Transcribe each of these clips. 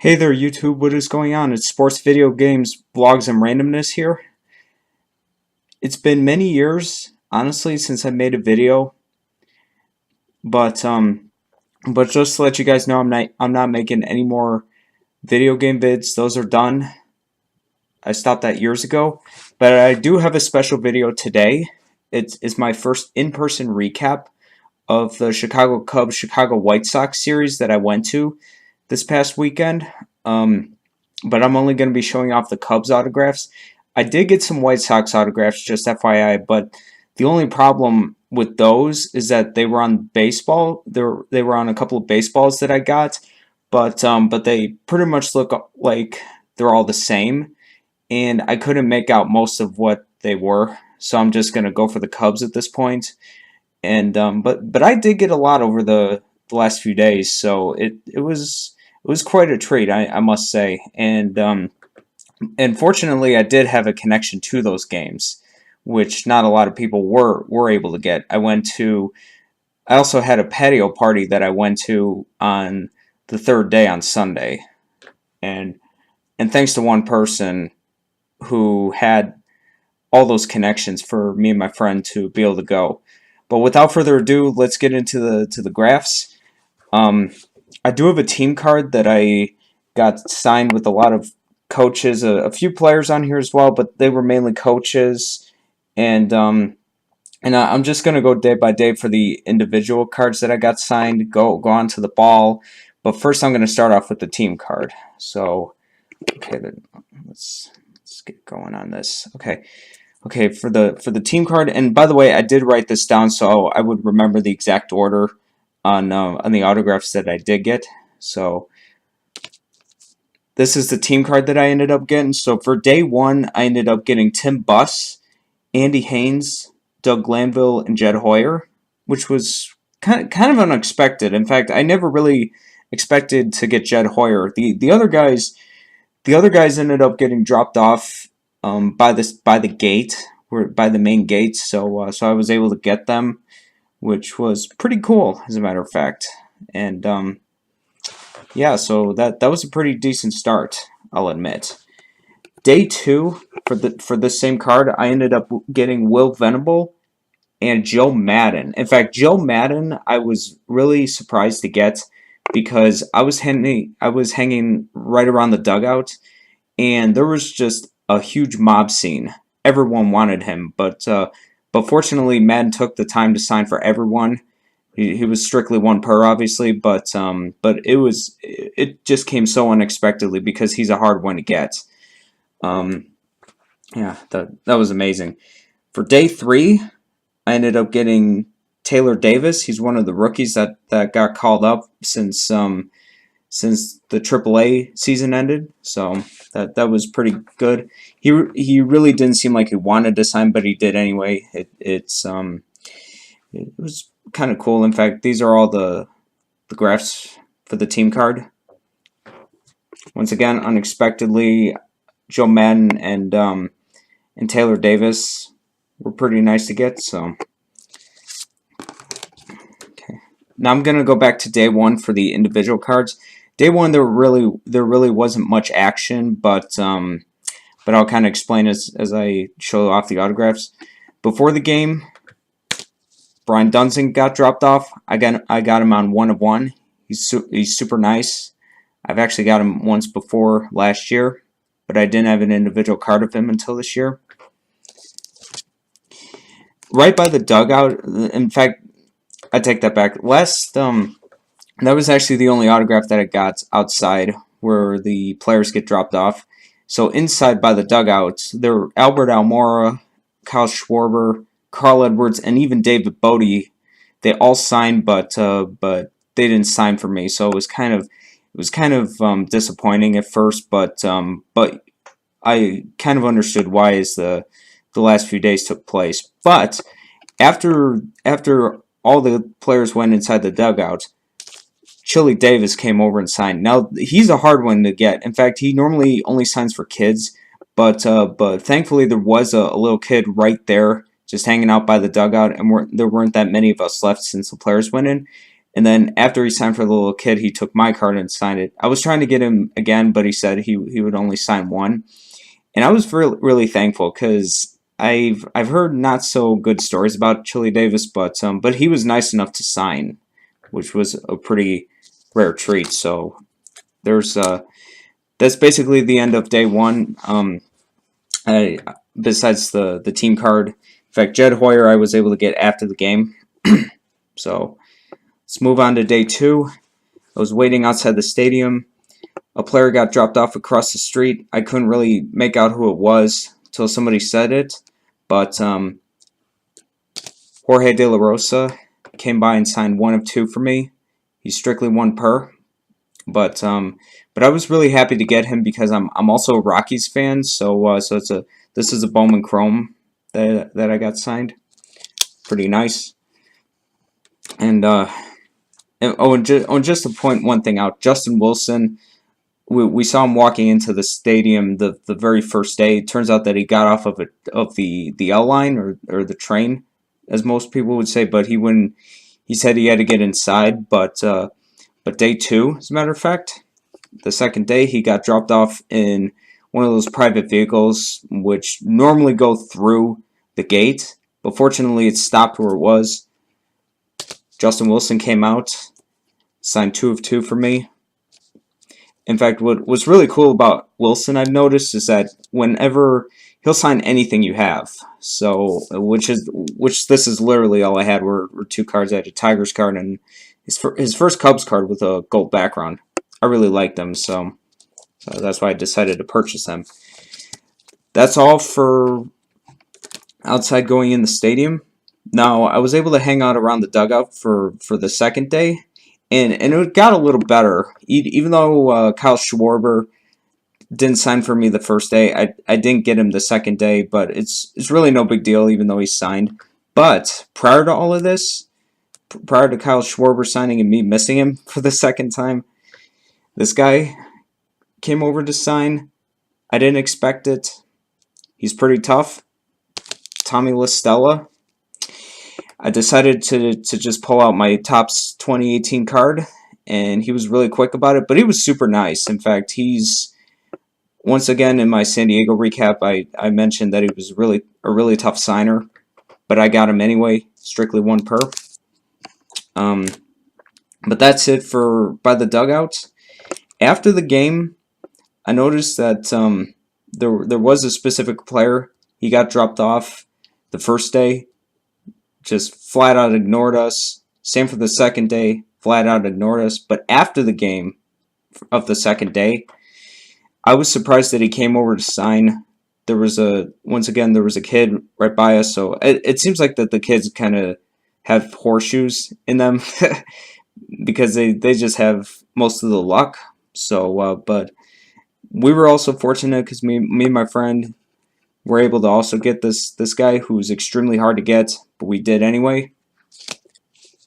Hey there YouTube, what is going on? It's sports, video games, vlogs, and randomness here. It's been many years, honestly, since I made a video, but just to let you guys know, I'm not making any more video game vids. Those are done. I stopped that years ago, but I do have a special video today. It's my first in-person recap of the Chicago Cubs Chicago White Sox series that I went to this past weekend. But I'm only going to be showing off the Cubs autographs. I did get some White Sox autographs, just FYI, but the only problem with those is that they were on baseball. They were on a couple of baseballs that I got, but they pretty much look like they're all the same, and I couldn't make out most of what they were. So I'm just gonna go for the Cubs at this point. And but I did get a lot over the last few days, so it was quite a treat, I must say. And fortunately, I did have a connection to those games, which not a lot of people were able to get. I also had a patio party that I went to on the third day on Sunday, and thanks to one person who had all those connections for me and my friend to be able to go. But without further ado, let's get into the graphs. I do have a team card that I got signed with a lot of coaches, a few players on here as well, but they were mainly coaches. And I'm just gonna go day by day for the individual cards that I got signed. Go on to the ball, but first I'm gonna start off with the team card. So, okay, let's get going on this. Okay, for the team card. And by the way, I did write this down so I would remember the exact order on the autographs that I did get. So this is the team card that I ended up getting. So for day one, I ended up getting Tim Buss, Andy Haynes, Doug Glanville, and Jed Hoyer, which was kind of unexpected. In fact, I never really expected to get Jed Hoyer. The other guys ended up getting dropped off by the gate, by the main gate. So I was able to get them, which was pretty cool, as a matter of fact. And yeah, so that was a pretty decent start, I'll admit. Day two, for this same card, I ended up getting Will Venable and Joe Madden. In fact, Joe Madden I was really surprised to get because I was hanging right around the dugout, and there was just a huge mob scene. Everyone wanted him, but fortunately, Madden took the time to sign for everyone. He was strictly one per, obviously, but it just came so unexpectedly because he's a hard one to get. Yeah, that was amazing. For day three, I ended up getting Taylor Davis. He's one of the rookies that got called up since the AAA season ended. So that was pretty good. He really didn't seem like he wanted to sign, but he did anyway. It was kind of cool. In fact, these are all the graphs for the team card. Once again, unexpectedly, Joe Madden and Taylor Davis were pretty nice to get. So, okay. Now I'm gonna go back to day one for the individual cards. Day one, there really wasn't much action, but I'll kind of explain as I show off the autographs. Before the game, Brian Dunsing got dropped off. I got him on 1 of 1. He's super nice. I've actually got him once before last year, but I didn't have an individual card of him until this year. Right by the dugout, in fact, I take that back. That was actually the only autograph that I got outside where the players get dropped off. So inside by the dugout, there were Albert Almora, Kyle Schwarber, Carl Edwards, and even David Bodie. They all signed, but they didn't sign for me. So it was kind of disappointing at first, but I kind of understood why as the last few days took place. But after all the players went inside the dugout, Chili Davis came over and signed. Now, he's a hard one to get. In fact, he normally only signs for kids, but thankfully there was a little kid right there just hanging out by the dugout, and there weren't that many of us left since the players went in. And then after he signed for the little kid, he took my card and signed it. I was trying to get him again, but he said he would only sign one. And I was really thankful because I've heard not so good stories about Chili Davis, but he was nice enough to sign, which was a pretty rare treat. So there's that's basically the end of day one. I, besides the team card, in fact, Jed Hoyer I was able to get after the game. So let's move on to day two. I was waiting outside the stadium. A player got dropped off across the street. I couldn't really make out who it was until somebody said it, but Jorge De La Rosa came by and signed 1 of 2 for me. He's strictly 1 per, but I was really happy to get him because I'm also a Rockies fan. So this is a Bowman Chrome that I got signed. Pretty nice. And just to point one thing out, Justin Wilson. We saw him walking into the stadium the very first day. It turns out that he got off of the L line or the train, as most people would say, but he wouldn't. He said he had to get inside, but day two, as a matter of fact, the second day, he got dropped off in one of those private vehicles, which normally go through the gate, but fortunately it stopped where it was. Justin Wilson came out, signed 2 of 2 for me. In fact, what was really cool about Wilson, I've noticed, is that whenever he'll sign anything you have. So, which this is literally all I had were 2 cards. I had a Tigers card and his first Cubs card with a gold background. I really liked them, so that's why I decided to purchase them. That's all for outside going in the stadium. Now, I was able to hang out around the dugout for the second day, and it got a little better. Even though Kyle Schwarber didn't sign for me the first day, I didn't get him the second day, but it's really no big deal, even though he signed. But prior to all of this, prior to Kyle Schwarber signing and me missing him for the second time, this guy came over to sign. I didn't expect it. He's pretty tough. Tommy LaStella. I decided to just pull out my Topps 2018 card, and he was really quick about it, but he was super nice. In fact, he's, once again, in my San Diego recap, I mentioned that he was a really tough signer, but I got him anyway, strictly 1 per. But that's it for by the dugouts. After the game, I noticed that there was a specific player. He got dropped off the first day, just flat out ignored us. Same for the second day, flat out ignored us. But after the game of the second day, I was surprised that he came over to sign. Once again there was a kid right by us, so it seems like that the kids kind of have horseshoes in them because they just have most of the luck. So, but we were also fortunate because me and my friend were able to also get this guy who's extremely hard to get, but we did anyway.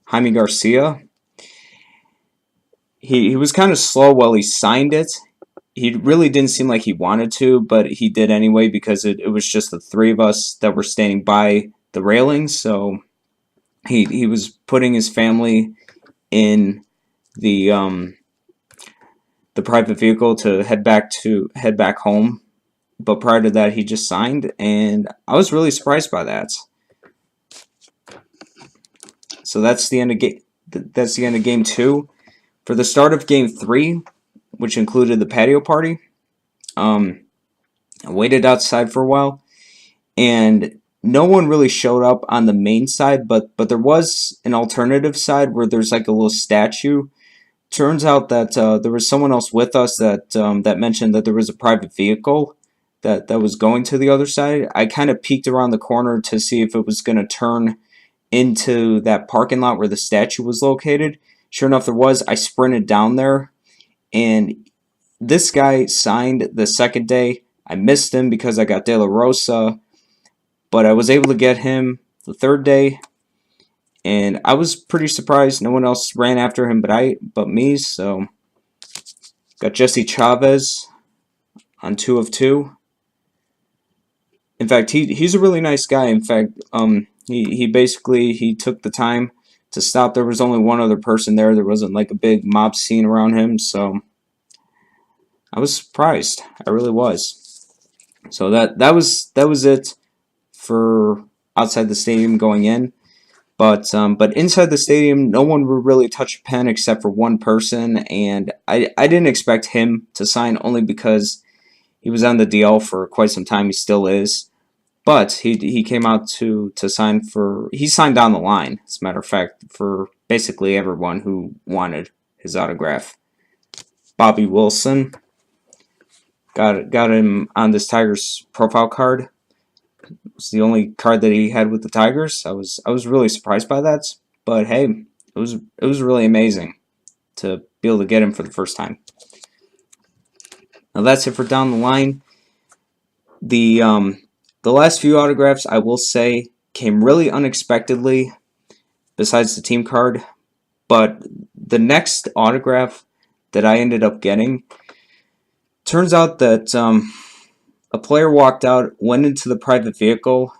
Jaime Garcia. He was kind of slow while he signed it. He really didn't seem like he wanted to, but he did anyway because it was just the 3 of us that were standing by the railings. So he was putting his family in the private vehicle to head back home. But prior to that, he just signed, and I was really surprised by that. So that's the end of game 2. For the start of game 3, which included the patio party, I waited outside for a while, and no one really showed up on the main side, but there was an alternative side where there's like a little statue. Turns out that there was someone else with us that mentioned that there was a private vehicle that was going to the other side. I kind of peeked around the corner to see if it was going to turn into that parking lot where the statue was located. Sure enough, there was. I sprinted down there, and this guy signed the second day. I missed him because I got De La Rosa, but I was able to get him the third day, and I was pretty surprised. No one else ran after him but me, so got Jesse Chavez on 2 of 2. In fact, he's a really nice guy. In fact, he basically took the time to stop. There was only one other person there. There wasn't like a big mob scene around him, so I was surprised. I really was. So that was it for outside the stadium going in. But inside the stadium, no one would really touch a pen except for one person, and I didn't expect him to sign only because he was on the DL for quite some time. He still is. But he came out to sign for, he signed down the line, as a matter of fact, for basically everyone who wanted his autograph. Bobby Wilson got him on this Tigers profile card. It's the only card that he had with the Tigers. I was really surprised by that. But hey, it was really amazing to be able to get him for the first time. Now that's it for down the line. The last few autographs, I will say, came really unexpectedly, besides the team card. But the next autograph that I ended up getting, turns out that a player walked out, went into the private vehicle,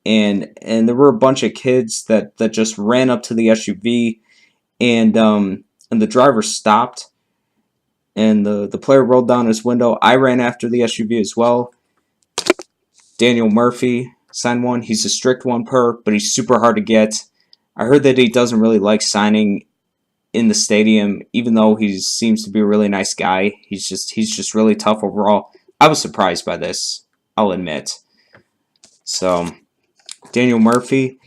and there were a bunch of kids that just ran up to the SUV, and the driver stopped, and the player rolled down his window. I ran after the SUV as well. Daniel Murphy signed one. He's a strict one per, but he's super hard to get. I heard that he doesn't really like signing in the stadium, even though he seems to be a really nice guy. He's just really tough overall. I was surprised by this, I'll admit. So, Daniel Murphy.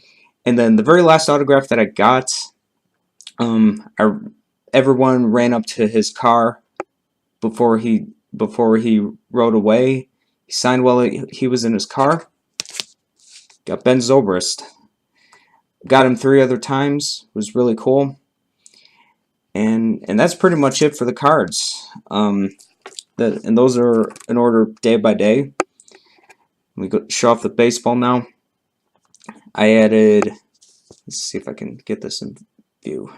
And then the very last autograph that I got, everyone ran up to his car before he rode away. He signed while he was in his car. Got Ben Zobrist. Got him 3 other times. It was really cool. And that's pretty much it for the cards. And those are in order day by day. Let me go show off the baseball now. I added, let's see if I can get this in view.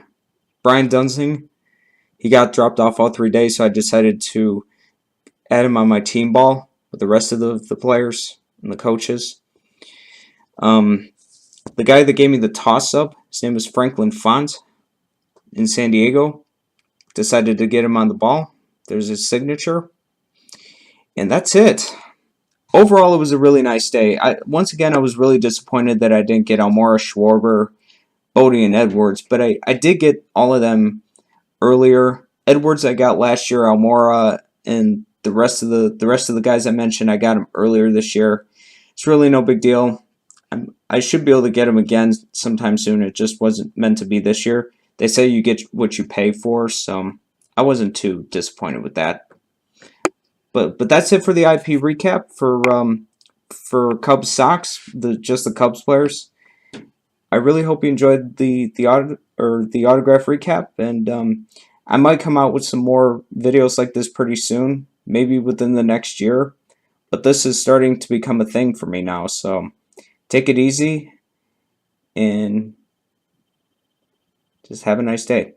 Brian Dunsing. He got dropped off all 3 days, so I decided to add him on my team ball with the rest of the players and the coaches. The guy that gave me the toss-up, his name was Franklin Font in San Diego. Decided to get him on the ball. There's his signature. And that's it. Overall, it was a really nice day. Once again, I was really disappointed that I didn't get Almora, Schwarber, Bodie, and Edwards, but I did get all of them earlier. Edwards I got last year. Almora and the rest of the guys I mentioned, I got them earlier this year. It's really no big deal. I should be able to get them again sometime soon. It just wasn't meant to be this year. They say you get what you pay for, so I wasn't too disappointed with that. But that's it for the IP recap for Cubs Sox, just the Cubs players. I really hope you enjoyed the autograph recap, and I might come out with some more videos like this pretty soon, maybe within the next year. But this is starting to become a thing for me now, so take it easy and just have a nice day.